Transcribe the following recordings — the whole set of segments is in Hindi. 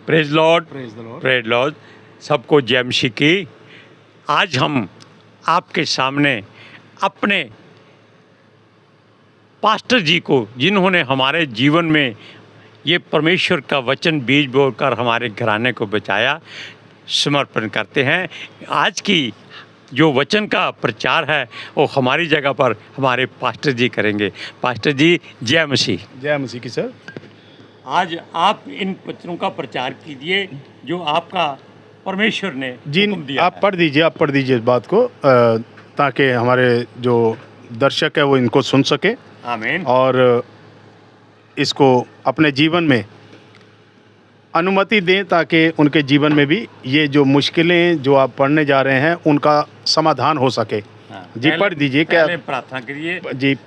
Praise Lord, praise the Lord. Praise Lord. सबको जय मसीह की। आज हम आपके सामने अपने पास्टर जी को, जिन्होंने हमारे जीवन में ये परमेश्वर का वचन बीज बोकर हमारे घराने को बचाया, समर्पण करते हैं। आज की जो वचन का प्रचार है वो हमारी जगह पर हमारे पास्टर जी करेंगे। पास्टर जी, जय मसीह। जय मसीह की सर। आज आप इन वचनों का प्रचार कीजिए जो आपका परमेश्वर ने जी, हुक्म दिया आप है। पढ़ दीजिए इस बात को, ताकि हमारे जो दर्शक है वो इनको सुन सके आमीन। और इसको अपने जीवन में अनुमति दें, ताकि उनके जीवन में भी ये जो मुश्किलें जो आप पढ़ने जा रहे हैं उनका समाधान हो सके। हाँ, जी, पढ़ दीजिए। क्या पहले प्रार्थना करिए। जी।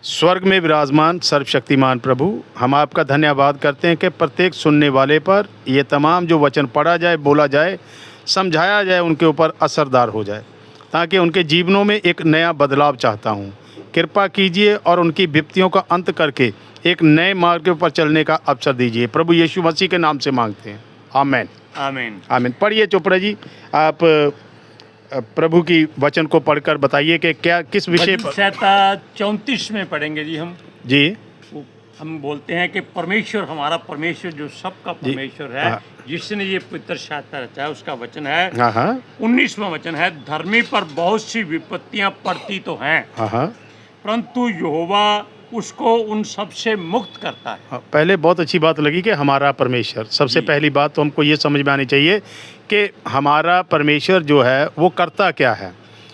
स्वर्ग में विराजमान सर्वशक्तिमान प्रभु, हम आपका धन्यवाद करते हैं कि प्रत्येक सुनने वाले पर ये तमाम जो वचन पढ़ा जाए, बोला जाए, समझाया जाए, उनके ऊपर असरदार हो जाए, ताकि उनके जीवनों में एक नया बदलाव चाहता हूँ। कृपा कीजिए और उनकी विपत्तियों का अंत करके एक नए मार्ग पर चलने का अवसर दीजिए। प्रभु यीशु मसीह के नाम से मांगते हैं, आमीन। आमीन। आमीन। पढ़िए चोपड़ा जी, आप प्रभु की वचन को पढ़कर बताइए कि क्या किस विषय पर। संहिता 34 में पढ़ेंगे जी हम। जी। हम बोलते हैं कि परमेश्वर, हमारा परमेश्वर जो सबका परमेश्वर है, हाँ। जिसने ये पवित्र शास्त्र रचा है, उसका वचन है। हाँ हाँ 19वां वचन है, धर्मी पर बहुत सी विपत्तियां पड़ती तो हैं, हाँ हाँ परंतु यहोवा उसको उन सब से मुक्त करता है। हाँ। पहले बहुत अच्छी बात लगी कि हमारा परमेश्वर, सबसे जी। पहली बात तो हमको ये समझ में आनी चाहिए कि हमारा परमेश्वर जो है वो करता क्या है।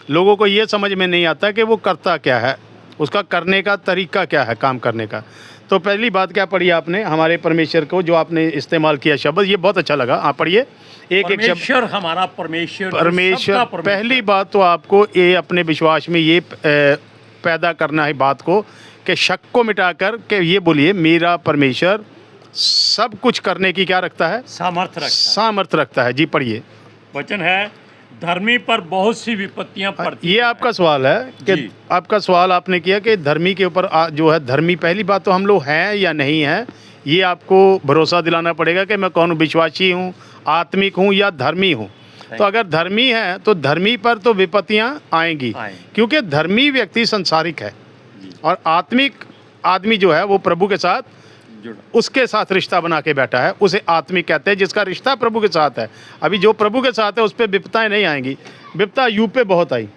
लोगों को ये समझ में नहीं आता कि वो करता क्या है, उसका करने का तरीका क्या है, काम करने का। तो पहली बात क्या पढ़ी आपने, हमारे परमेश्वर को जो आपने इस्तेमाल किया शब्द, ये बहुत अच्छा लगा। आप पढ़िए एक एक शब्द। परमेश्वर, हमारा परमेश्वर, जो परमेश्वर, सबका परमेश्वर। पहली बात तो आपको ये अपने विश्वास में ये पैदा करना है बात को, कि शक को मिटाकर के ये बोलिए, मेरा परमेश्वर सब कुछ करने की क्या रखता है, सामर्थ रखता है। सामर्थ रखता है। जी, पढ़िए। वचन है, धर्मी पर बहुत सी विपत्तियां पड़ती ये तो आपका हैं। सवाल है कि जी। आपका सवाल आपने किया कि धर्मी के ऊपर जो है, धर्मी, पहली बात तो हम लोग हैं या नहीं हैं, ये आपको भरोसा दिलाना पड़ेगा कि मैं कौन, विश्वासी हूँ, आत्मिक हूँ या धर्मी हूँ। तो अगर धर्मी है तो धर्मी पर तो विपत्तियाँ आएंगी, क्योंकि धर्मी व्यक्ति संसारिक है और आत्मिक आदमी जो है वो प्रभु के साथ, उसके साथ रिश्ता बना के बैठा है, उसे आत्मिक कहते हैं, जिसका रिश्ता प्रभु के साथ है। अभी जो प्रभु के साथ है उस पर विपत्ताएं नहीं आएंगी। विपत्ता यूं पे बहुत आई,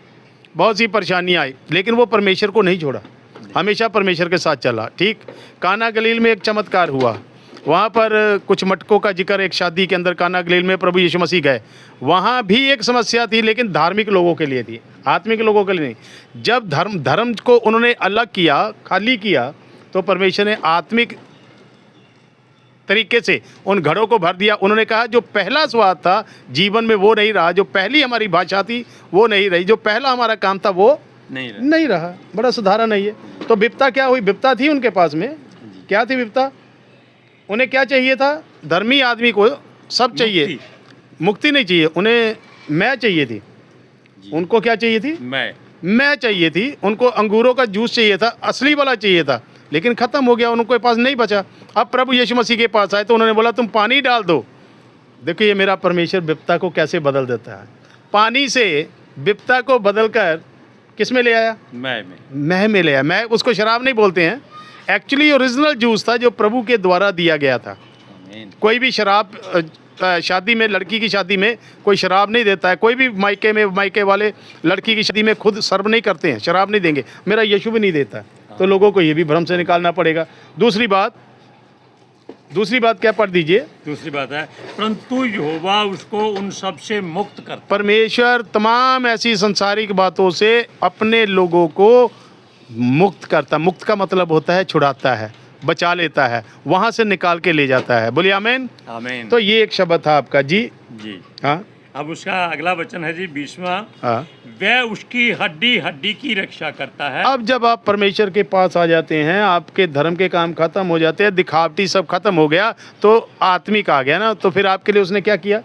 बहुत सी परेशानियां आई, लेकिन वो परमेश्वर को नहीं छोड़ा, हमेशा परमेश्वर के साथ चला। ठीक, काना गलील में एक चमत्कार हुआ, वहाँ पर कुछ मटकों का जिक्र, एक शादी के अंदर काना गलील में प्रभु यीशु मसीह गए, वहाँ भी एक समस्या थी, लेकिन धार्मिक लोगों के लिए थी, आत्मिक लोगों के लिए नहीं। जब धर्म को उन्होंने अलग किया, खाली किया, तो परमेश्वर ने आत्मिक तरीके से उन घरों को भर दिया। उन्होंने कहा जो पहला स्वाद था जीवन में वो नहीं रहा, जो पहली हमारी भाषा थी वो नहीं रही, जो पहला हमारा काम था वो नहीं रहा। बड़ा सुधारण है ये। तो विपत्ता क्या हुई? विपत्ता थी उनके पास में, क्या थी विपत्ता? उन्हें क्या चाहिए था? धर्मी आदमी को सब चाहिए, मुक्ति नहीं चाहिए उन्हें, मैं चाहिए थी। उनको क्या चाहिए थी? मैं चाहिए थी। उनको अंगूरों का जूस चाहिए था, असली वाला चाहिए था, लेकिन ख़त्म हो गया, उनके पास नहीं बचा। अब प्रभु यीशु मसीह के पास आए तो उन्होंने बोला तुम पानी डाल दो। देखिए ये मेरा परमेश्वर विपत्ता को कैसे बदल देता है। पानी से विपत्ता को बदलकर किस में ले आया? मैं में ले आया। मैं उसको शराब नहीं बोलते हैं, एक्चुअली ओरिजिनल जूस था जो प्रभु के द्वारा दिया गया था। कोई भी शराब, शादी में, लड़की की शादी में कोई शराब नहीं देता है। कोई भी मायके वाले लड़की की शादी में खुद सर्व नहीं करते हैं, शराब नहीं देंगे। मेरा यीशु भी नहीं देता है। तो लोगों को ये भी भ्रम से निकालना पड़ेगा। दूसरी बात क्या पढ़ दीजिए? दूसरी बात है, परंतु यहोवा उसको उन सब से मुक्त करता। परमेश्वर तमाम ऐसी संसारिक बातों से अपने लोगों को मुक्त करता। मुक्त का मतलब होता है छुड़ाता है, बचा लेता है, वहां से निकाल के ले जाता है। बोलिए आमीन। आमीन। तो ये एक शब्द था आपका। जी जी। हाँ। अब उसका अगला वचन है जी 20वां। हाँ। वह उसकी हड्डी हड्डी की रक्षा करता है। अब जब आप परमेश्वर के पास आ जाते हैं, आपके धर्म के काम खत्म हो जाते हैं, दिखावटी सब खत्म हो गया, तो आत्मिक आ गया ना, तो फिर आपके लिए उसने क्या किया?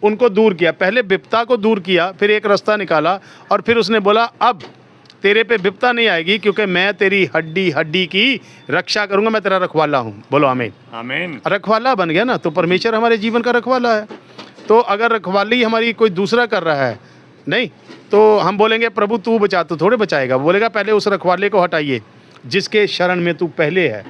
उनको दूर किया। पहले विपत्ता को दूर किया, फिर एक रास्ता निकाला, और फिर उसने बोला अब तेरे पे विपता नहीं आएगी, क्योंकि मैं तेरी हड्डी हड्डी की रक्षा करूंगा, मैं तेरा रखवाला हूँ। बोलो आमीन। आमीन। रखवाला बन गया ना, तो परमेश्वर हमारे जीवन का रखवाला है। तो अगर रखवाली हमारी कोई दूसरा कर रहा है नहीं, तो हम बोलेंगे प्रभु तू बचा, तो थोड़े बचाएगा। बोलेगा पहले उस रखवाले को हटाइए जिसके शरण में तू पहले है।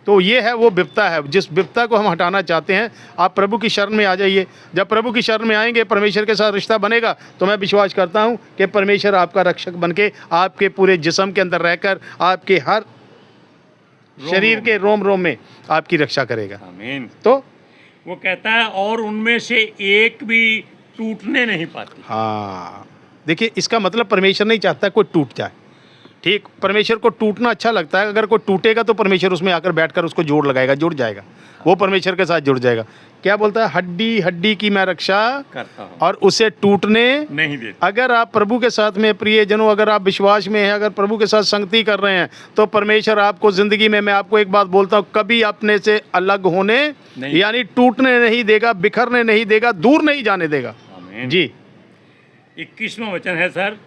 तो ये है वो विपता है, जिस विपता को हम हटाना चाहते हैं। आप प्रभु की शरण में आ जाइए। जब प्रभु की शरण में आएंगे, परमेश्वर के साथ रिश्ता बनेगा, तो मैं विश्वास करता हूँ कि परमेश्वर आपका रक्षक बनके आपके पूरे जिस्म के अंदर रहकर आपके हर शरीर के रोम रोम में आपकी रक्षा करेगा। आमीन। तो वो कहता है और उनमें से एक भी टूटने नहीं पाती। हाँ, देखिए इसका मतलब परमेश्वर नहीं चाहता कोई टूट जाए। ठीक, परमेश्वर को टूटना अच्छा लगता है। अगर कोई टूटेगा तो परमेश्वर उसमें आकर बैठकर उसको जोड़ लगाएगा, जुड़ जाएगा, वो परमेश्वर के साथ जुड़ जाएगा। क्या बोलता है? हड्डी हड्डी की मैं रक्षा करता हूँ और उसे टूटने नहीं देता। अगर आप प्रभु के साथ में प्रियजनों, अगर आप विश्वास में हैं, अगर प्रभु के साथ संगति कर रहे हैं, तो परमेश्वर आपको ज़िंदगी में, मैं आपको एक बात बोलता हूँ, कभी अपने से अलग होने नहीं। यानी टूटने नहीं देगा, बिखरने नहीं देगा, दूर नहीं जाने देगा। आमीन। जी 21वां वचन है सर,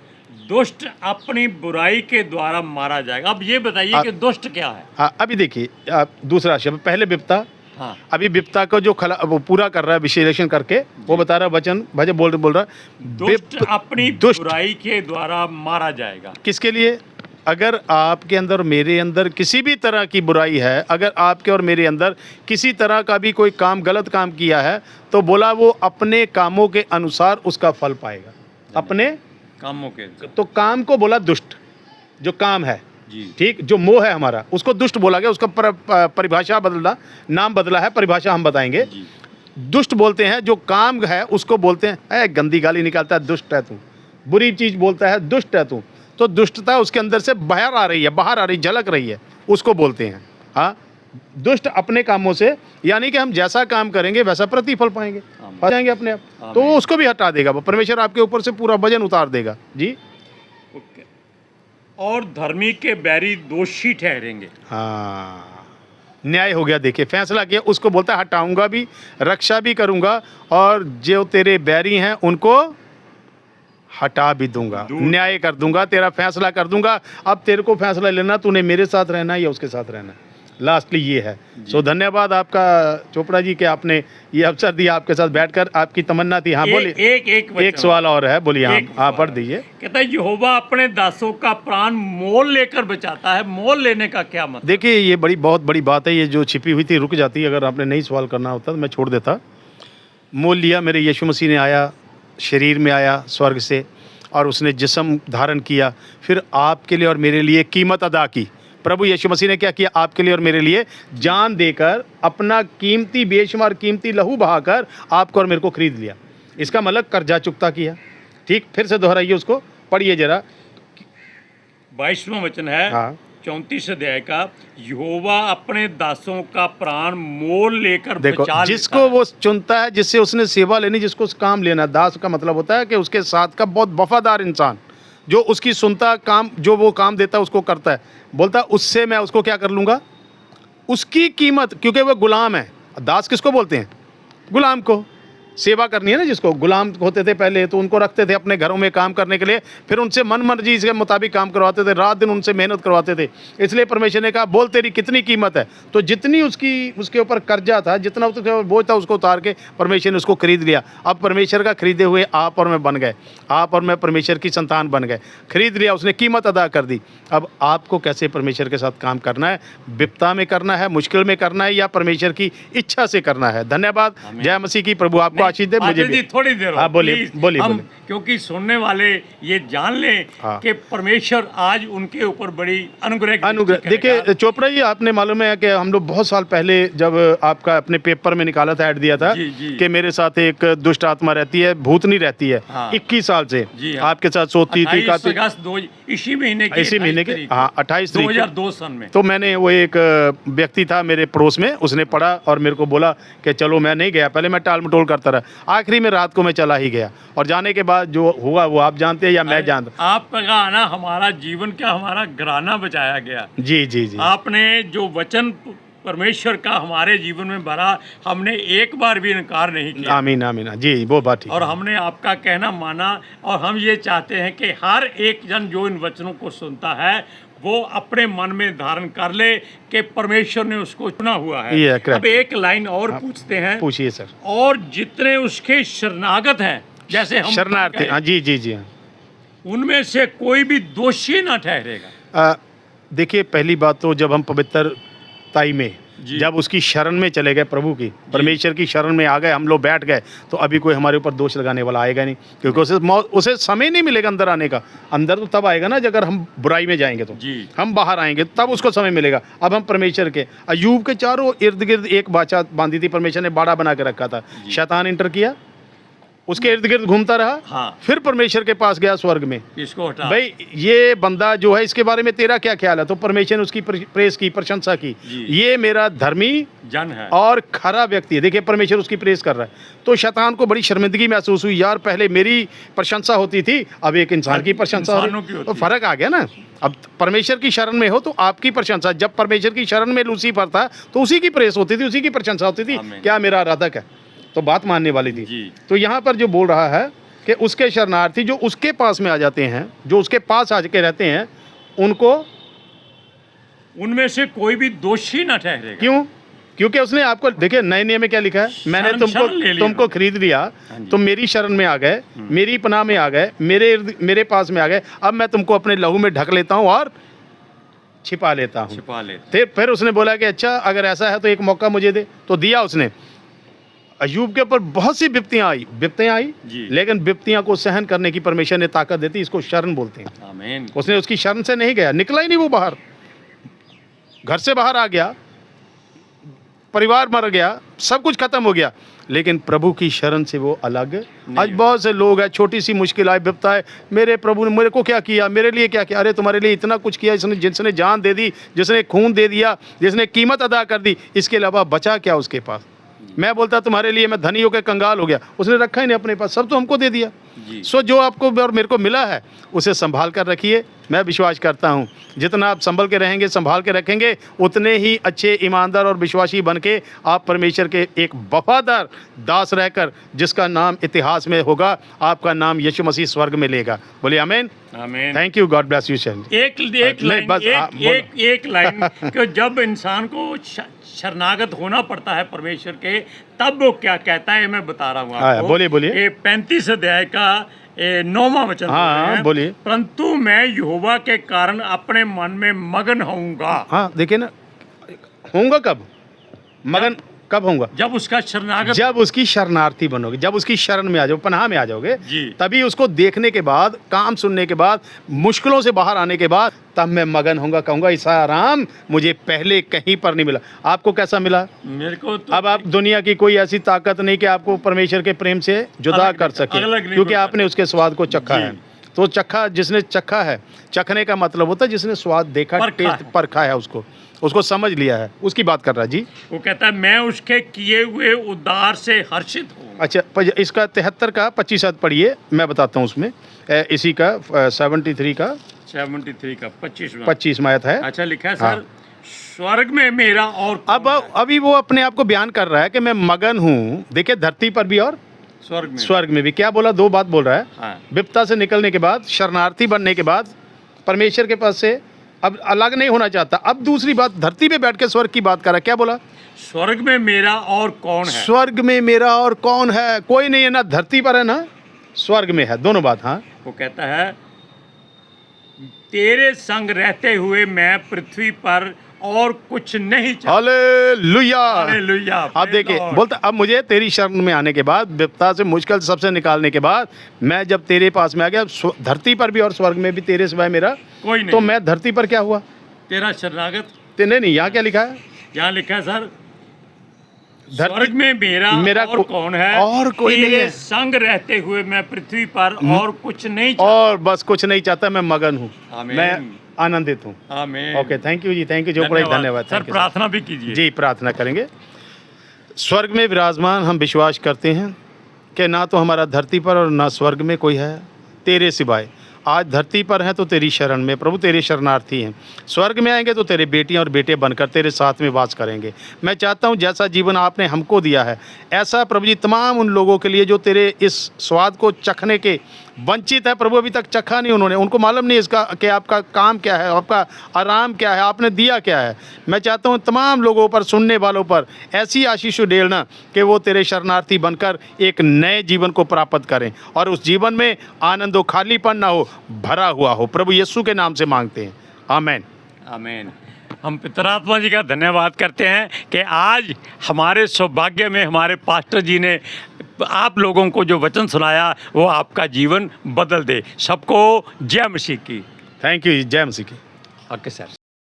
दुष्ट अपनी बुराई के द्वारा मारा जाएगा। अब ये बताइए कि दुष्ट क्या है? हाँ, अभी देखिए आप दूसरा शब्द, पहले विपता, हाँ, अभी विपता को जो वो पूरा कर रहा है विश्लेषण करके, वो बता रहा है वचन भजन बोल रहा है दुष्ट अपनी दुष्ट बुराई के द्वारा मारा जाएगा। किसके लिए? अगर आपके अंदर मेरे अंदर किसी भी तरह की बुराई है, अगर आपके और मेरे अंदर किसी तरह का भी कोई काम, गलत काम किया है, तो बोला वो अपने कामों के अनुसार उसका फल पाएगा। अपने कामों के तो काम को बोला दुष्ट, जो काम है, जी, ठीक, जो मोह है हमारा, उसको दुष्ट बोला गया। उसका परिभाषा बदला, नाम बदला है, परिभाषा हम बताएंगे। जी। दुष्ट बोलते हैं जो काम है, उसको बोलते हैं गंदी गाली निकालता है, दुष्ट है तू, बुरी चीज बोलता है, दुष्ट है तू। तो दुष्टता उसके अंदर से बाहर आ रही है, बाहर आ रही, झलक रही है, उसको बोलते हैं। हाँ, दुष्ट अपने कामों से, यानी कि हम जैसा काम करेंगे वैसा प्रतिफल पाएंगे, पा जाएंगे अपने आप। तो वो उसको भी हटा देगा, वो परमेश्वर आपके ऊपर से पूरा वजन उतार देगा। जी, ओके। और धर्मी के बैरी दोषी ठहरेंगे। हाँ, न्याय हो गया। देखिए फैसला किया, उसको बोलता है हटाऊंगा भी, रक्षा भी करूंगा, और जो तेरे बैरी हैं उनको हटा भी दूंगा, न्याय कर दूंगा, तेरा फैसला कर दूंगा। अब तेरे को फैसला लेना, तूने मेरे साथ रहना है या उसके साथ रहना है। लास्टली ये है। सो धन्यवाद आपका चोपड़ा जी कि आपने ये अवसर दिया, आपके साथ बैठकर। आपकी तमन्ना थी। हाँ बोलिए। एक सवाल और है, बोलिए। हाँ पढ़ दीजिए। कहता है यहोवा अपने दासों का प्राण मोल लेकर बचाता है। मोल लेने का क्या मतलब? देखिए ये बहुत बड़ी बात है, ये जो छिपी हुई थी रुक जाती। अगर आपने नहीं सवाल करना होता तो मैं छोड़ देता। मोल लिया, मेरे यीशु मसीह ने आया, शरीर में आया स्वर्ग से, और उसने जिस्म धारण किया, फिर आपके लिए और मेरे लिए कीमत अदा की। प्रभु यीशु मसीह ने क्या किया? आपके लिए और मेरे लिए जान देकर, अपना कीमती बेशुमार कीमती लहू बहाकर आपको और मेरे को खरीद लिया। इसका मतलब कर्जा चुकता किया। ठीक, फिर से दोहराइए, उसको पढ़िए जरा। 22वां वचन है, हाँ, 34 अध्याय का, यहोवा अपने दासों का प्राण मोल लेकर देखो, बचा जिसको लेता है। वो चुनता है, जिससे उसने सेवा लेनी, जिसको उस काम लेना। दास का मतलब होता है कि उसके साथ का बहुत वफादार इंसान, जो उसकी सुनता, काम जो वो काम देता है उसको करता है। बोलता है उससे मैं उसको क्या कर लूँगा? उसकी कीमत, क्योंकि वो गुलाम है। दास किसको बोलते हैं? गुलाम को। सेवा करनी है ना, जिसको गुलाम होते थे पहले, तो उनको रखते थे अपने घरों में काम करने के लिए, फिर उनसे मन मर्जी के मुताबिक काम करवाते थे, रात दिन उनसे मेहनत करवाते थे। इसलिए परमेश्वर ने कहा बोल तेरी कितनी कीमत है। तो जितनी उसके ऊपर कर्जा था, जितना उसके ऊपर बोझ था, उसको उतार के परमेश्वर ने उसको खरीद लिया। अब परमेश्वर का खरीदे हुए आप और मैं बन गए, आप और मैं परमेश्वर की संतान बन गए। खरीद लिया उसने, कीमत अदा कर दी। अब आपको कैसे परमेश्वर के साथ काम करना है? विपता में करना है, मुश्किल में करना है, या परमेश्वर की इच्छा से करना है? धन्यवाद। जय मसीह की। प्रभु आपको आशीष दे। मुझे भी थोड़ी देर हाँ, बोलिए प्लीज। बोलिए हम बोलिए। क्योंकि सुनने वाले ये जान लें हाँ। कि परमेश्वर आज उनके ऊपर बड़ी अनुग्रह देखिए चोपड़ा जी, आपने मालूम है कि हम लोग बहुत साल पहले जब आपका अपने पेपर में निकाला था, ऐड दिया था जी, जी। कि मेरे साथ एक दुष्ट आत्मा रहती है, भूतनी रहती है। हाँ। 21 साल से जी हाँ। आपके साथ सोती थी, 28 अगस्त इसी महीने की, इसी महीने के 28 तारीख 2002 सन में। तो मैंने, वो एक व्यक्ति था मेरे पड़ोस में, उसने पढ़ा और मेरे को बोला कि चलो। मैं नहीं गया, पहले मैं टाल मटोल करता रहा, आखिरी में रात को मैं चला ही गया। और जाने के बाद जो हुआ वो आप जानते हैं या मैं जानता? आपका गाना हमारा जीवन क्या, हमारा घराना बचाया गया। जी जी जी। आपने जो वचन परमेश्वर का हमारे जीवन में भरा, हमने एक बार भी इनकार नहीं किया आमीन आमीन, जी वो बात ठीक और है। हमने आपका कहना माना। और हम ये चाहते हैं कि हर एक जन जो इन वचनों को सुनता है वो अपने मन में धारण कर ले कि परमेश्वर ने उसको चुना हुआ है। ये है, correct। अब एक लाइन और पूछते हैं, पूछिए सर। और जितने उसके शरणागत हैं, जैसे हम शरणार्थी, कहें, हाँ जी जी जी हाँ। उनमें से कोई भी दोषी ना ठहरेगा। देखिए, पहली बात तो जब हम पवित्रताई में, जी। जब उसकी शरण में चले गए, प्रभु की, परमेश्वर की शरण में आ गए, हम लोग बैठ गए, तो अभी कोई हमारे ऊपर दोष लगाने वाला आएगा नहीं, क्योंकि उसे समय नहीं मिलेगा अंदर आने का। अंदर तो तब आएगा ना जब अगर हम बुराई में जाएंगे, तो जी। हम बाहर आएंगे तब उसको समय मिलेगा। अब हम परमेश्वर के, अय्यूब के चारों इर्द गिर्द एक बाचा बांधी थी, परमेश्वर ने बाड़ा बना के रखा था। शैतान इंटर किया, उसके इर्द गिर्द घूमता रहा, हाँ। फिर परमेश्वर के पास गया स्वर्ग में। इसको हटा। भाई ये बंदा जो है, इसके बारे में तेरा क्या ख्याल है? तो परमेश्वर ने उसकी प्रेस की, प्रशंसा की, जी। ये मेरा धर्मी जन है। और खरा व्यक्ति है। देखिए, परमेश्वर उसकी प्रेस कर रहा है। तो शैतान को बड़ी शर्मिंदगी महसूस हुई, यार पहले मेरी प्रशंसा होती थी, अब एक इंसान की प्रशंसा हो इंसानों की रही, होती तो है। फर्क आ गया ना। अब परमेश्वर की शरण में हो तो आपकी प्रशंसा, जब परमेश्वर की शरण में लूसीफर था तो उसी की प्रेस होती थी, उसी की प्रशंसा होती थी, आमीन। क्या मेरा आराधक है, तो बात मानने वाली थी। जी। तो यहाँ पर जो बोल रहा है कि उसके शरणार्थी जो उसके पास में आ जाते हैं, जो उसके पास आके रहते हैं, उनको, उनमें से कोई भी दोषी ना ठहरेगा। क्यों? क्योंकि उसने आपको, देखिए नए नियम में क्या लिखा है, मैंने शरण ले लिया। तुमको खरीद लिया, हाँ जी। तुम मेरी शरण में आ गए, मेरी पनाह में आ गए, मेरे पास में आ गए, अब मैं तुमको अपने लहू में ढक लेता हूँ और छिपा लेता हूँ। छिपा लेते। फिर उसने बोला कि अच्छा अगर ऐसा है तो एक मौका मुझे दे, तो दिया उसने। अय्यूब के ऊपर बहुत सी विपत्तियां आई, जी। लेकिन विपत्तियां को सहन करने की परमेश्वर ने ताकत देती, इसको शरण बोलते हैं। आमीन। उसने उसकी शरण से नहीं गया, निकला ही नहीं वो बाहर, घर से बाहर आ गया, परिवार मर गया, सब कुछ खत्म हो गया, लेकिन प्रभु की शरण से वो अलग। आज बहुत से लोग हैं, छोटी सी मुश्किल आए, विपत्ता है, मेरे प्रभु ने मेरे को क्या किया, मेरे लिए क्या किया? अरे तुम्हारे लिए इतना कुछ किया, जिसने जान दे दी, जिसने खून दे दिया, जिसने कीमत अदा कर दी, इसके अलावा बचा क्या उसके पास? मैं बोलता तुम्हारे लिए मैं धनी होकर कंगाल हो गया, उसने रखा ही नहीं अपने पास, सब तो हमको दे दिया। जी। सो जो आपको और मेरे को मिला है उसे संभाल कर रखिए। मैं विश्वास करता हूँ जितना आप संभल के रहेंगे, संभाल के रखेंगे, उतने ही अच्छे, ईमानदार और विश्वासी बन के आप परमेश्वर के एक वफादार दास रहकर, जिसका नाम इतिहास में होगा, आपका नाम यीशु मसीह स्वर्ग में लेगा। बोलिए आमीन। आमीन। Thank you, God bless you sir. एक नहीं, लाइन, बस, हाँ, एक लाइन कि जब इंसान को शरणागत होना पड़ता है परमेश्वर के, तब वो क्या कहता है, मैं बता रहा हूँ आपको। बोलिए। ये 35 अध्याय का 9वां वचन। हाँ, बोलिए। परंतु मैं यहोवा के कारण अपने मन में मगन होऊंगा। हाँ, देखिए ना, होऊंगा कब? मगन कब होऊंगा? जब उसका शरणागत, जब उसकी शरणार्थी बनोगे, जब उसकी शरण में आ जाओ, पनाह में आ जाओगे, जी। तभी उसको देखने के बाद, काम सुनने के बाद, मुश्किलों से बाहर आने के बाद, तब मैं मगन होऊंगा, कहूंगा ऐसा आराम मुझे पहले कहीं पर नहीं मिला। आपको कैसा मिला? मेरे को तो अब आप, दुनिया की कोई ऐसी ताकत नहीं कि आपको परमेश्वर के प्रेम से जुदा अलग कर नहीं- सके, अलग नहीं क्योंकि कर आपने उसके स्वाद को चखा जी। है। तो चखा, जिसने चखा है, चखने का मतलब होता है जिसने स्वाद देखा, परखा टेस्ट है। परखा है, उसको समझ लिया है, उसकी बात कर रहा है। जी, वो कहता है मैं उसके किए हुए उद्धार से हर्षित हूँ। अच्छा, इसका 73 का 25 पढ़िए, मैं बताता हूँ उसमें। इसी का 73 का 73 का 25वां 25 आयत है। अच्छा लिखा है हाँ। सर, स्वर्ग में मेरा और कौन अब है? अभी वो अपने आप को बयान कर रहा है कि मैं मगन हूँ। देखिए, धरती पर भी और स्वर्ग में भी। क्या बोला? दो बात बोल रहा है। हाँ। विपत्ता से निकलने के बाद, शरणार्थी बनने के बाद, परमेश्वर के पास से अब अलग नहीं होना चाहता। अब दूसरी बात, धरती पे बैठ के स्वर्ग की बात कर रहा है। क्या बोला? स्वर्ग में मेरा और कौन है? स्वर्ग में मेरा और कौन है? कोई नहीं है, ना धरती पर है ना स्वर्ग में है, दोनों बात। हाँ, वो कहता है तेरे संग रहते हुए मैं पृथ्वी पर और कुछ नहीं चाहता। हालेलुया। हालेलुया। अब देखिए, बोलता अब मुझे तेरी शरण में आने के बाद, विपत्ता से, मुश्किल सबसे निकालने के बाद, मैं जब तेरे पास में आ गया, धरती पर भी और स्वर्ग में भी तेरे सिवाय मेरा कोई नहीं। तो मैं धरती पर क्या हुआ? तेरा शरणागत। नहीं, यहाँ क्या लिखा है? यहाँ लिखा है सर, धरती- स्वर्ग में मेरा और कौन है? और कोई नहीं तेरे है। संग रहते हुए मैं पृथ्वी पर और कुछ नहीं चाहता। और बस कुछ नहीं चाहता, मैं मगन हूँ, आमीन। मैं आनंदित हूँ। आमीन। Okay, thank you ji, thank you जो बड़ा धन्यवाद। सर Thank you, प्रार्थना भी कीजिए। जी, प्रार्थना करेंगे। स्वर्ग में विराजमान हम विश्वास करते हैं कि ना तो हमारा धरती पर और ना स्वर्ग में कोई है तेरे सिवाय। आज धरती पर हैं तो तेरी शरण में प्रभु, तेरे शरणार्थी हैं। स्वर्ग में आएंगे तो तेरे बेटियां और बेटे बनकर तेरे साथ में वास करेंगे। मैं चाहता हूं जैसा जीवन आपने हमको दिया है, ऐसा प्रभु जी तमाम उन लोगों के लिए जो तेरे इस स्वाद को चखने के वंचित है प्रभु, अभी तक चखा नहीं उन्होंने, उनको मालूम नहीं इसका कि आपका काम क्या है, आपका आराम क्या है, आपने दिया क्या है। मैं चाहता हूँ तमाम लोगों पर, सुनने वालों पर ऐसी आशीष डेलना कि वो तेरे शरणार्थी बनकर एक नए जीवन को प्राप्त करें और उस जीवन में आनंद हो, खालीपन ना हो, भरा हुआ हो। प्रभु यीशु के नाम से मांगते हैं, आमीन। आमीन। हम पितरात्मा जी का धन्यवाद करते हैं कि आज हमारे सौभाग्य में हमारे पास्टर जी ने आप लोगों को जो वचन सुनाया वो आपका जीवन बदल दे। सबको जय मसीह की। थैंक यू, जय मसीह की। Okay sir.